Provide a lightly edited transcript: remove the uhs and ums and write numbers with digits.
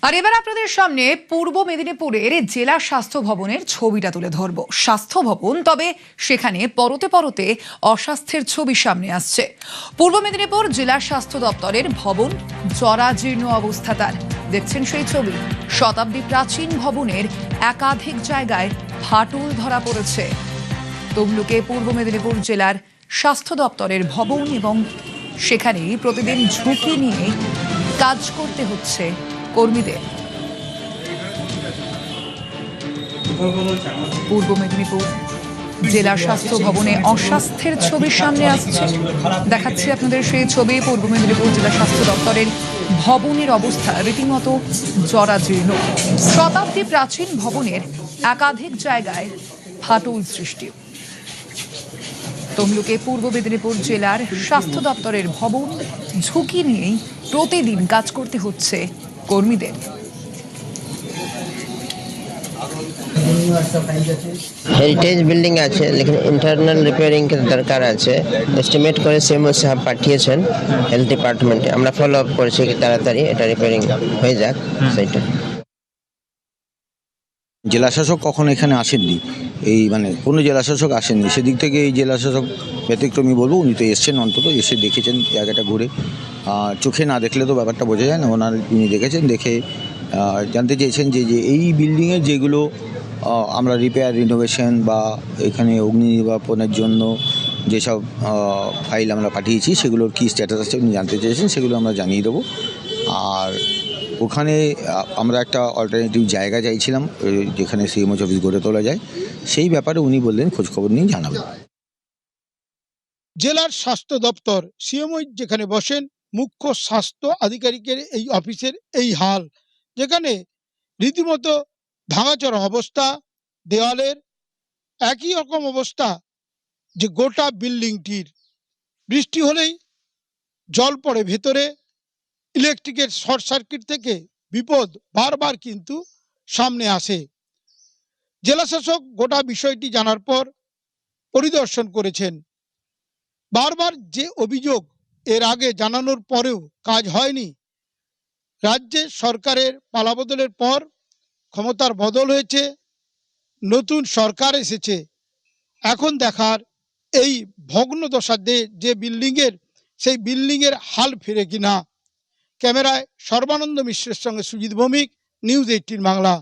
আর এবার আপনাদের সামনে পূর্ব মেদিনীপুরের জেলা স্বাস্থ্য ভবনের ছবিটা তুলে ধরব। স্বাস্থ্য ভবন, তবে সেখানে পরতে পরতে অস্বাস্থ্যের ছবি সামনে আসছে। পূর্ব মেদিনীপুর জেলা স্বাস্থ্য দপ্তরের ভবন জরাজীর্ণ অবস্থা তার। দেখছেন সেই ছবি। শতাব্দী প্রাচীন ভবনের একাধিক জায়গায় ফাটল ধরা পড়েছে। তমলুকে পূর্ব মেদিনীপুর জেলার স্বাস্থ্য দপ্তরের ভবন, এবং সেখানেই প্রতিদিন ঝুঁকি নিয়ে কাজ করতে হচ্ছে কর্মীদের। পূর্ব মেদিনীপুর জেলা স্বাস্থ্য ভবনে অস্বাস্থ্যের ছবির সামনে আসছে। দেখাচ্ছি আপনাদের সেই ছবি। পূর্ব মেদিনীপুর জেলা স্বাস্থ্য দপ্তরের ভবনের অবস্থা রীতিমতো জরাজীর্ণ। শতাব্দী প্রাচীন ভবনের একাধিক জায়গায় ফাটল সৃষ্টি। তমলুকে পূর্ব মেদিনীপুর জেলার স্বাস্থ্য দপ্তরের ভবন, ঝুঁকি নিয়েই প্রতিদিন কাজ করতে হচ্ছে কর্মীদের। হেরিটেজ বিল্ডিং আছে, লেকিন ইন্টারনাল রিপেয়ারিং দরকার আছে। এস্টিমেট করে সিএমও সাহেব পাঠিয়েছেন হেলথ ডিপার্টমেন্টে। আমরা ফলো আপ করেছি কি তাড়াতাড়ি এটা রিপেয়ারিং হয়ে যাক। সেইটা জেলাশাসক কখন এখানে আসেননি, এই কোনো জেলাশাসক আসেননি। সেদিক থেকে এই জেলাশাসক ব্যতিক্রমী বলবো। উনি তো এসছেন, অন্তত এসে দেখেছেন জায়গাটা ঘুরে। চোখে না দেখলে তো ব্যাপারটা বোঝা যায় না। উনি দেখেছেন, দেখে জানতে চেয়েছেন যে এই বিল্ডিংয়ের যেগুলো আমরা রিপেয়ার রিনোভেশন বা এখানে অগ্নি নির্বাপনের জন্য যেসব ফাইল আমরা পাঠিয়েছি সেগুলোর কী স্ট্যাটাস আছে উনি জানতে চেয়েছেন। সেগুলো আমরা জানিয়ে দেবো। আর ওখানে আমরা একটা অল্টারনেটিভ জায়গা চাইছিলাম যেখানে সিএমওচ অফিস গড়ে তোলা যায়। সেই ব্যাপারে উনি বললেন খোঁজখবর নিয়ে জানাবেন। জেলার স্বাস্থ্য দপ্তর সিএমও যেখানে বসেন, মুখ্য স্বাস্থ্য আধিকারিকের এই অফিসের এই হাল, যেখানে রীতিমতো ভাঙাচোরা অবস্থা, দেওয়ালের একই রকম অবস্থা, যে গোটা বিল্ডিংটির বৃষ্টি হলেই জল পড়ে ভেতরে। ইলেকট্রিকের শর্ট সার্কিট থেকে বিপদ বারবার কিন্তু সামনে আসে। জেলাশাসক গোটা বিষয়টি জানার পর পরিদর্শন করেছেন। বারবার যে অভিযোগ এর আগে জানানোর পরেও কাজ হয়নি। রাজ্যে সরকারের পালাবদলের পর ক্ষমতার বদল হয়েছে, নতুন সরকার এসেছে। এখন দেখার এই ভগ্নদশার যে বিল্ডিংয়ের, সেই বিল্ডিংয়ের হাল ফিরে কিনা। ক্যামেরায় সর্বানন্দ মিশ্রের সঙ্গে সুজিত ভৌমিক, নিউজ 18 বাংলা।